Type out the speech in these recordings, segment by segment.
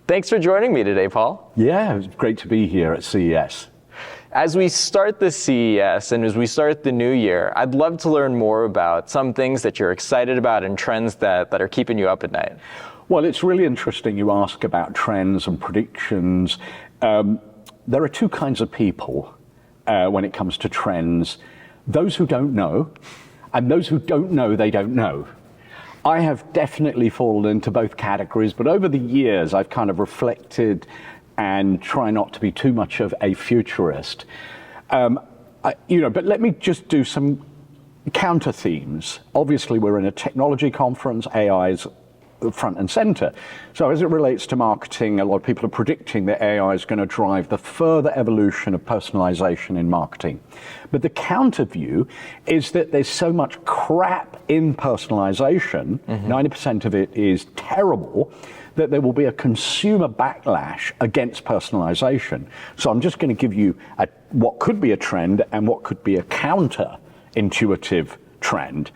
Thanks for joining me today, Paul. Yeah, it's great to be here at CES. As we start the CES and as we start the new year, I'd love to learn more about some things that you're excited about and trends that are keeping you up at night. Well, it's really interesting you ask about trends and predictions. There are two kinds of people when it comes to trends. Those who don't know, and those who don't know they don't know. I have definitely fallen into both categories, but over the years I've kind of reflected and try not to be too much of a futurist. But let me just do some counter themes. Obviously, we're in a technology conference, AI is front and center. So as it relates to marketing, a lot of people are predicting that AI is going to drive the further evolution of personalization in marketing. But the counter view is that there's so much crap in personalization, 90% of it is terrible, that there will be a consumer backlash against personalization. So I'm just going to give you what could be a trend and what could be a counter-intuitive trend.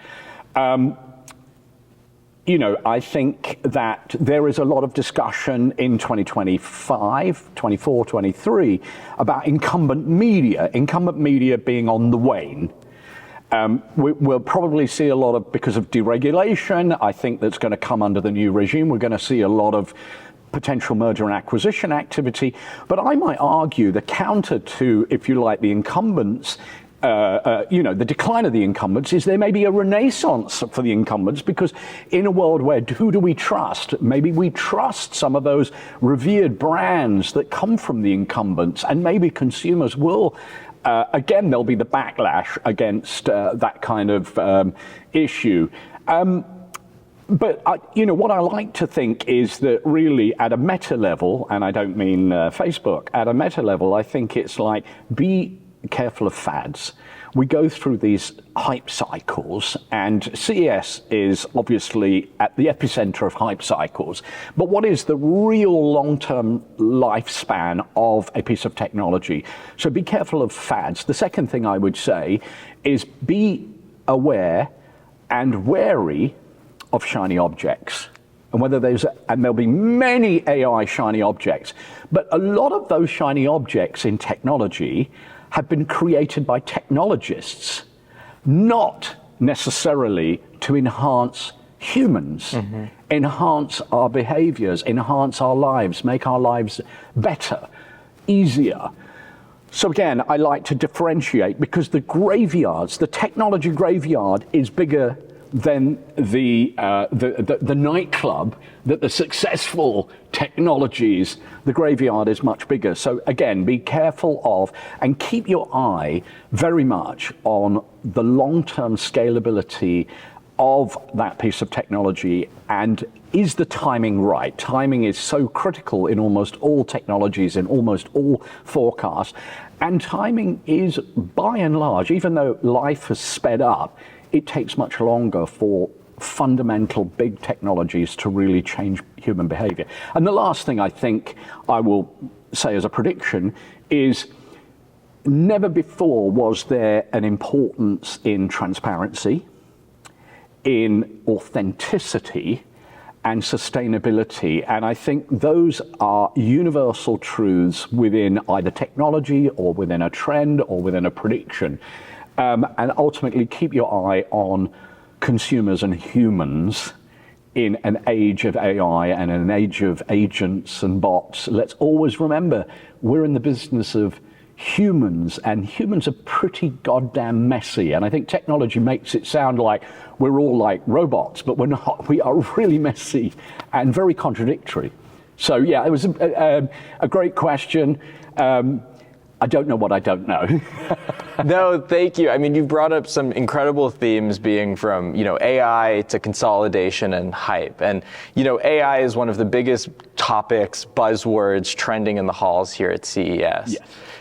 I think that there is a lot of discussion in 2025, 24, 23 about incumbent media being on the wane. We'll probably see a lot of, because of deregulation, I think that's going to come under the new regime. We're going to see a lot of potential merger and acquisition activity. But I might argue the counter to, if you like, the incumbents, the decline of the incumbents is there may be a renaissance for the incumbents, because in a world where who do we trust? Maybe we trust some of those revered brands that come from the incumbents, and maybe consumers will again, there'll be the backlash against that kind of issue. But what I like to think is that really at a meta level, and I don't mean Facebook, at a meta level, I think it's like, be careful of fads. We go through these hype cycles, and CES is obviously at the epicenter of hype cycles. But what is the real long-term lifespan of a piece of technology? So be careful of fads. The second thing I would say is be aware and wary of shiny objects. And there'll be many AI shiny objects, but a lot of those shiny objects in technology have been created by technologists, not necessarily to enhance humans, enhance our behaviors, enhance our lives, make our lives better, easier. So again, I like to differentiate, because the technology graveyard is bigger than the nightclub, that the successful technologies, the graveyard is much bigger. So again, be careful of and keep your eye very much on the long-term scalability of that piece of technology, and is the timing right? Timing is so critical in almost all technologies, in almost all forecasts, and timing is, by and large, even though life has sped up, it takes much longer for fundamental big technologies to really change human behavior. And the last thing I think I will say as a prediction is, never before was there an importance in transparency, in authenticity, and sustainability. And I think those are universal truths within either technology or within a trend or within a prediction. And ultimately keep your eye on consumers and humans in an age of AI and an age of agents and bots. Let's always remember, we're in the business of humans, and humans are pretty goddamn messy. And I think technology makes it sound like we're all like robots, but we're not. We are really messy and very contradictory. So yeah, it was a great question. I don't know what I don't know. No, thank you. I mean, you brought up some incredible themes, being from, AI to consolidation and hype. And, AI is one of the biggest topics, buzzwords trending in the halls here at CES. Yes.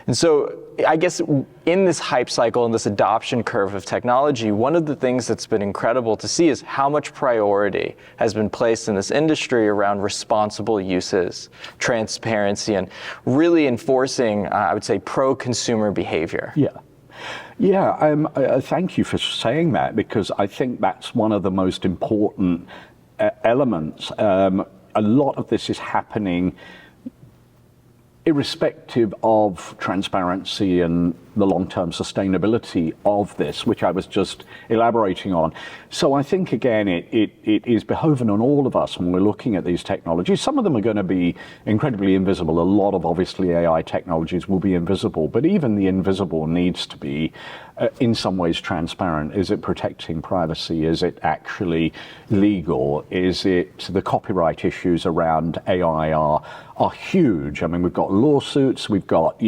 And so I guess in this hype cycle and this adoption curve of technology, one of the things that's been incredible to see is how much priority has been placed in this industry around responsible uses, transparency, and really enforcing, I would say, pro-consumer behavior. Thank you for saying that, because I think that's one of the most important elements. a lot of this is happening irrespective of transparency and the long-term sustainability of this, which I was just elaborating on. So I think, again, it is behoven on all of us when we're looking at these technologies. Some of them are going to be incredibly invisible. A lot of, obviously, AI technologies will be invisible, but even the invisible needs to be, in some ways, transparent. Is it protecting privacy? Is it actually legal? Is it the copyright issues around AI are huge? I mean, we've got lawsuits, we've got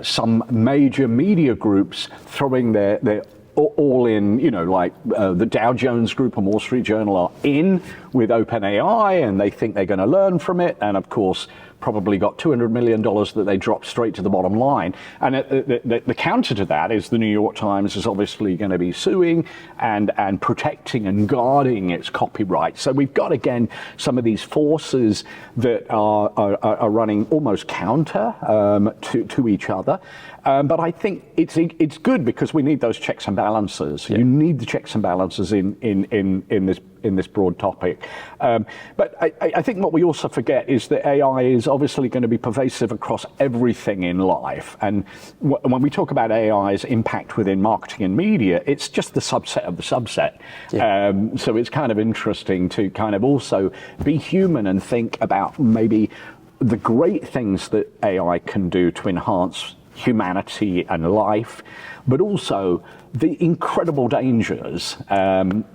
some major media groups throwing their all in, like the Dow Jones Group and Wall Street Journal are in with OpenAI, and they think they're going to learn from it. And of course, probably got $200 million that they dropped straight to the bottom line. And the counter to that is the New York Times is obviously going to be suing and protecting and guarding its copyright. So we've got, again, some of these forces that are running almost counter to each other. But I think it's good because we need those checks and balances. Yeah. You need the checks and balances in this broad topic. But I think what we also forget is that AI is obviously going to be pervasive across everything in life. And when we talk about AI's impact within marketing and media, it's just the subset of the subset. Yeah. So it's kind of interesting to kind of also be human and think about maybe the great things that AI can do to enhance humanity and life, but also the incredible dangers, and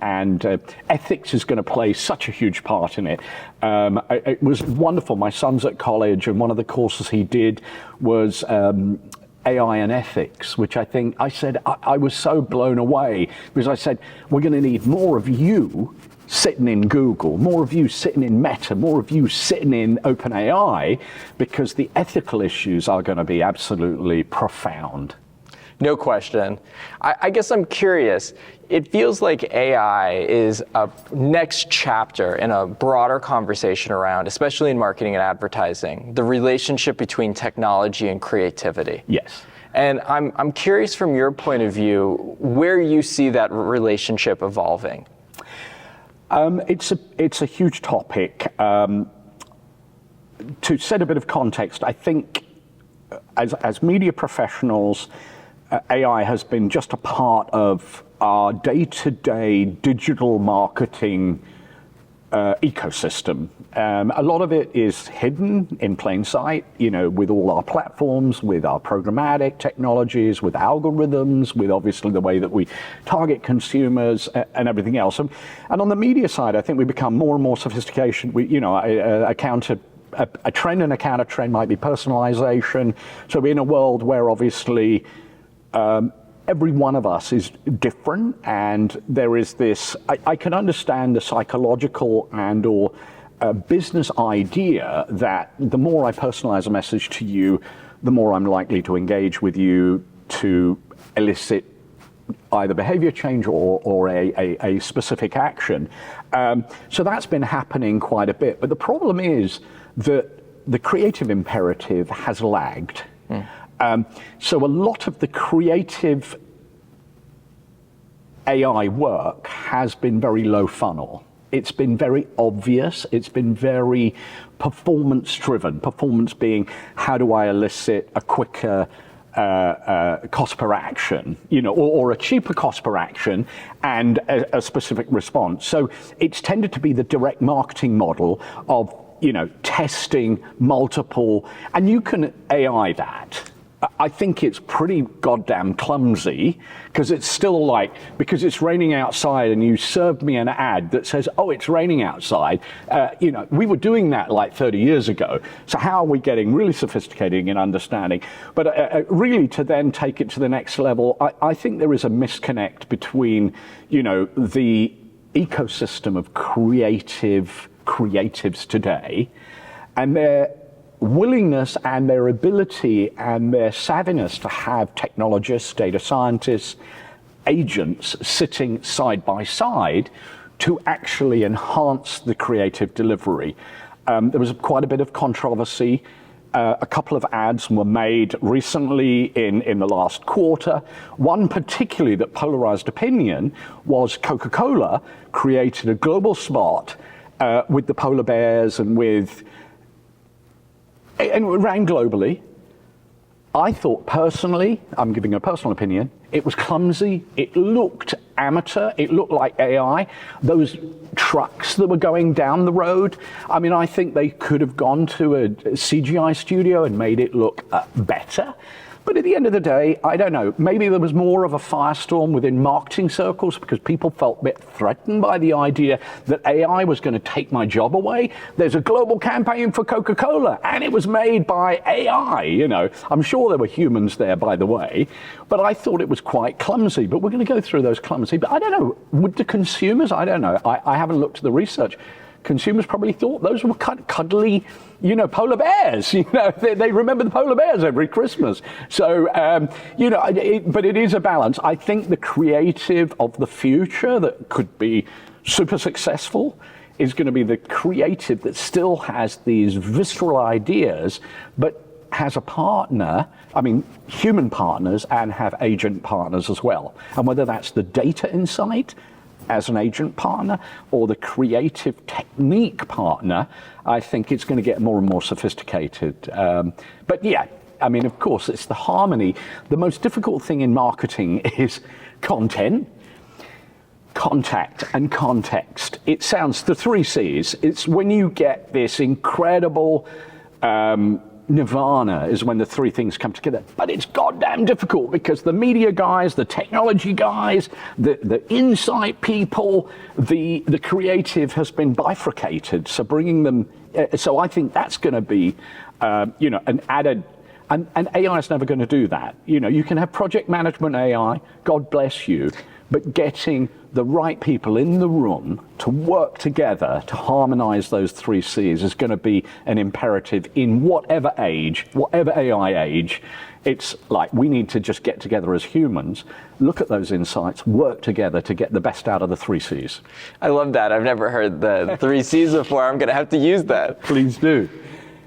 ethics is going to play such a huge part in it. It was wonderful. My son's at college, and one of the courses he did was AI and ethics, which I said I was so blown away, because I said, we're going to need more of you sitting in Google, more of you sitting in Meta, more of you sitting in OpenAI, because the ethical issues are going to be absolutely profound. No question. I guess I'm curious. It feels like AI is a next chapter in a broader conversation around, especially in marketing and advertising, the relationship between technology and creativity. Yes. And I'm curious from your point of view, where you see that relationship evolving. It's a huge topic. To set a bit of context, I think as media professionals, AI has been just a part of our day-to-day digital marketing ecosystem. A lot of it is hidden in plain sight, with all our platforms, with our programmatic technologies, with algorithms, with obviously the way that we target consumers and everything else. And on the media side, I think we become more and more sophisticated. A trend and a counter trend might be personalization. So in a world where obviously every one of us is different, and there is this, I can understand the psychological and or business idea that the more I personalize a message to you, the more I'm likely to engage with you to elicit either behavior change or a specific action. So that's been happening quite a bit. But the problem is that the creative imperative has lagged. So a lot of the creative AI work has been very low funnel. It's been very obvious. It's been very performance driven. Performance being, how do I elicit a quicker cost per action, or a cheaper cost per action and a specific response. So it's tended to be the direct marketing model of, testing multiple, and you can AI that. I think it's pretty goddamn clumsy, because it's still because it's raining outside and you served me an ad that says, oh, it's raining outside. We were doing that 30 years ago. So how are we getting really sophisticated in understanding? But really to then take it to the next level, I think there is a misconnect between, the ecosystem of creatives today and their willingness and their ability and their savviness to have technologists, data scientists, agents sitting side by side to actually enhance the creative delivery. There was quite a bit of controversy. A couple of ads were made recently in the last quarter. One particularly that polarized opinion was Coca-Cola created a global spot, with the polar bears and ran globally. I thought personally, I'm giving a personal opinion, it was clumsy, it looked amateur, it looked like AI. Those trucks that were going down the road, I mean, I think they could have gone to a CGI studio and made it look better. But at the end of the day, I don't know, maybe there was more of a firestorm within marketing circles because people felt a bit threatened by the idea that AI was going to take my job away. There's a global campaign for Coca-Cola and it was made by AI, you know. I'm sure there were humans there, by the way, but I thought it was quite clumsy. But we're going to go through those clumsy. But I don't know, would the consumers, I don't know, I haven't looked at the research. Consumers probably thought those were cuddly, you know, polar bears. You know, they remember the polar bears every Christmas. So, you know, but it is a balance. I think the creative of the future that could be super successful is going to be the creative that still has these visceral ideas, but has a partner, I mean, human partners and have agent partners as well. And whether that's the data insight as an agent partner or the creative technique partner, I think it's going to get more and more sophisticated. But yeah, I mean, of course, it's the harmony. The most difficult thing in marketing is content, contact, and context. It sounds, the 3 C's. It's when you get this incredible nirvana is when the 3 things come together. But it's goddamn difficult because the media guys, the technology guys, the insight people, the creative has been bifurcated. So bringing them, so I think that's going to be, you know, an added, and AI is never going to do that. You know, you can have project management AI, God bless you, but getting the right people in the room to work together to harmonize those 3 C's is going to be an imperative in whatever age, whatever AI age. It's like we need to just get together as humans, look at those insights, work together to get the best out of the 3 C's. I love that. I've never heard the 3 C's before. I'm going to have to use that. Please do.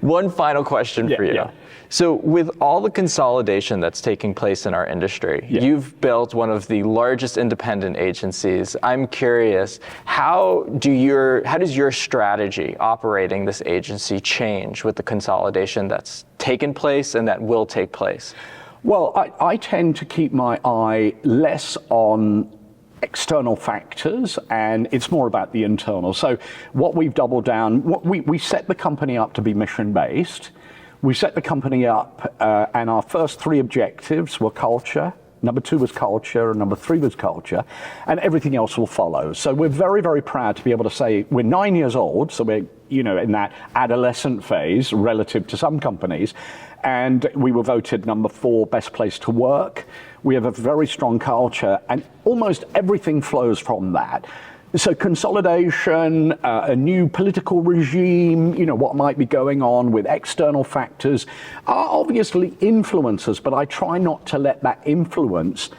One final question for you. Yeah. So with all the consolidation that's taking place in our industry, you've built one of the largest independent agencies. I'm curious, how does your strategy operating this agency change with the consolidation that's taken place and that will take place? Well, I tend to keep my eye less on external factors, and it's more about the internal. So what we've doubled down, we set the company up to be mission-based. We set the company up, and our first 3 objectives were culture, number 2 was culture, and number 3 was culture, and everything else will follow. So we're very, very proud to be able to say we're 9 years old, so we're, you know, in that adolescent phase relative to some companies, and we were voted number 4 best place to work. We have a very strong culture, and almost everything flows from that. So consolidation, a new political regime, you know, what might be going on with external factors are obviously influences, but I try not to let that influence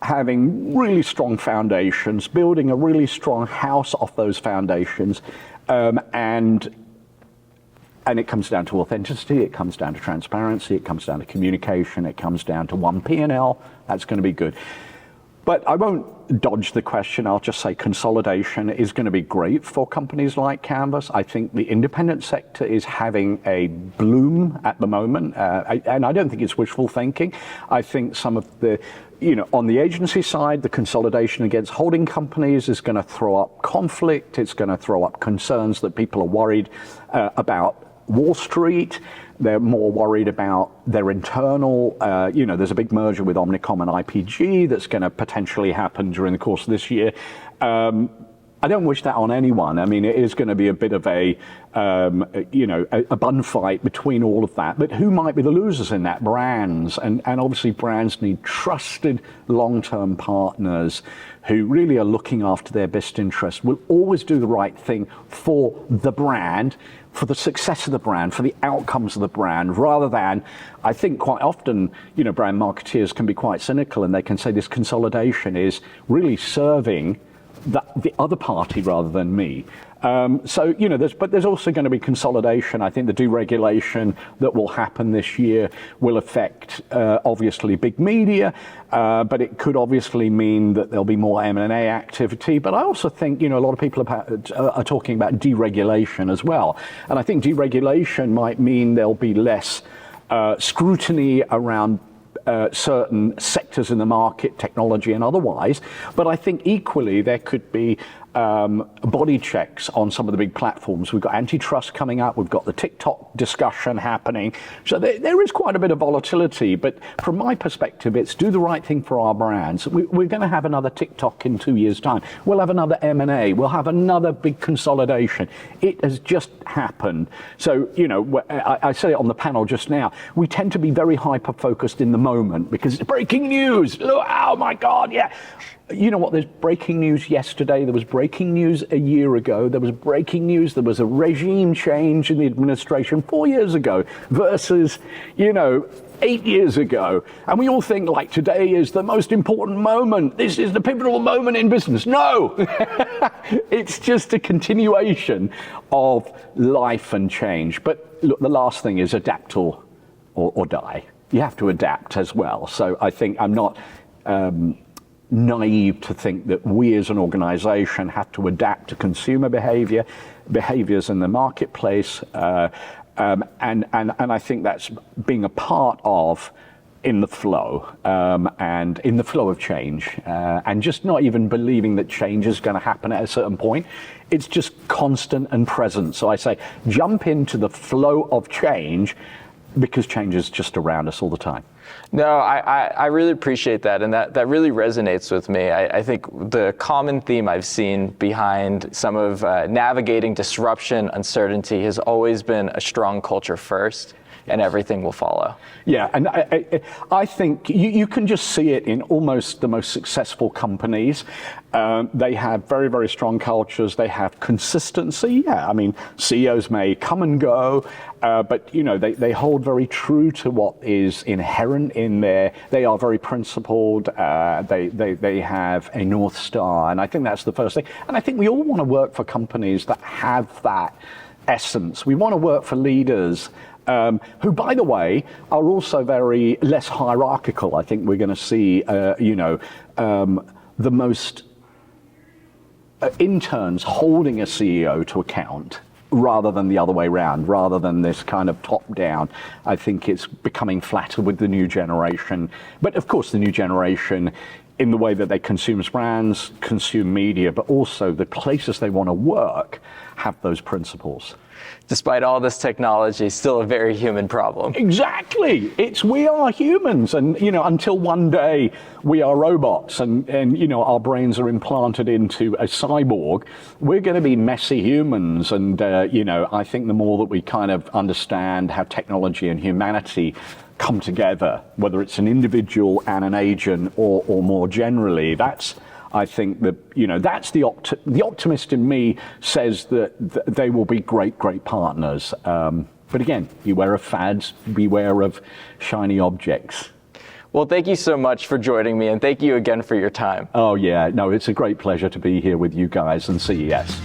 having really strong foundations, building a really strong house off those foundations, and it comes down to authenticity, it comes down to transparency, it comes down to communication, it comes down to one P&L, that's going to be good. But I won't dodge the question. I'll just say consolidation is going to be great for companies like Canvas. I think the independent sector is having a bloom at the moment, and I don't think it's wishful thinking. I think some of the, you know, on the agency side, the consolidation against holding companies is going to throw up conflict. It's going to throw up concerns that people are worried about Wall Street. They're more worried about their internal, you know, there's a big merger with Omnicom and IPG that's going to potentially happen during the course of this year. I don't wish that on anyone. I mean, it is going to be a bit of a, you know, a bun fight between all of that. But who might be the losers in that? Brands. And obviously brands need trusted long-term partners who really are looking after their best interest, will always do the right thing for the brand, for the success of the brand, for the outcomes of the brand, rather than, I think quite often, you know, brand marketeers can be quite cynical and they can say this consolidation is really serving the other party rather than me. So, there's also going to be consolidation. I think the deregulation that will happen this year will affect, obviously, big media, but it could obviously mean that there'll be more M&A activity. But I also think, a lot of people are talking about deregulation as well. And I think deregulation might mean there'll be less scrutiny around certain sectors in the market, technology and otherwise. But I think equally there could be body checks on some of the big platforms. We've got antitrust coming up. We've got the TikTok discussion happening. So there is quite a bit of volatility. But from my perspective, it's do the right thing for our brands. We're going to have another TikTok in 2 years' time. We'll have another M&A. We'll have another big consolidation. It has just happened. So, I said it on the panel just now. We tend to be very hyper-focused in the moment because it's breaking news. Look, oh my God, yeah. You know what, there's breaking news yesterday, there was breaking news a year ago, there was breaking news, there was a regime change in the administration 4 years ago versus, 8 years ago. And we all think like today is the most important moment. This is the pivotal moment in business. No, it's just a continuation of life and change. But look, the last thing is adapt or die. You have to adapt as well. So I think I'm not naive to think that we as an organization have to adapt to consumer behaviors in the marketplace. And I think that's being a part of in the flow and in the flow of change and just not even believing that change is going to happen at a certain point. It's just constant and present. So I say jump into the flow of change because change is just around us all the time. No, I really appreciate that, and that really resonates with me. I think the common theme I've seen behind some of navigating disruption, uncertainty, has always been a strong culture first, and everything will follow. Yeah, and I think you can just see it in almost the most successful companies. They have very, very strong cultures. They have consistency. Yeah, I mean, CEOs may come and go, but they hold very true to what is inherent in there. They are very principled. They have a North Star, and I think that's the first thing. And I think we all want to work for companies that have that essence. We want to work for leaders who, by the way, are also very less hierarchical. I think we're going to see, the most interns holding a CEO to account rather than the other way around, rather than this kind of top down. I think it's becoming flatter with the new generation. But of course, the new generation, in the way that they consume brands, consume media, but also the places they want to work, have those principles. Despite all this technology, still a very human problem. Exactly. We are humans, and until one day we are robots and our brains are implanted into a cyborg, we're going to be messy humans. And I think the more that we kind of understand how technology and humanity come together, whether it's an individual and an agent or more generally, I think that that's the optimist in me says that they will be great partners. But again, beware of fads, beware of shiny objects. Well, thank you so much for joining me, and thank you again for your time. Oh yeah, no, it's a great pleasure to be here with you guys and CES.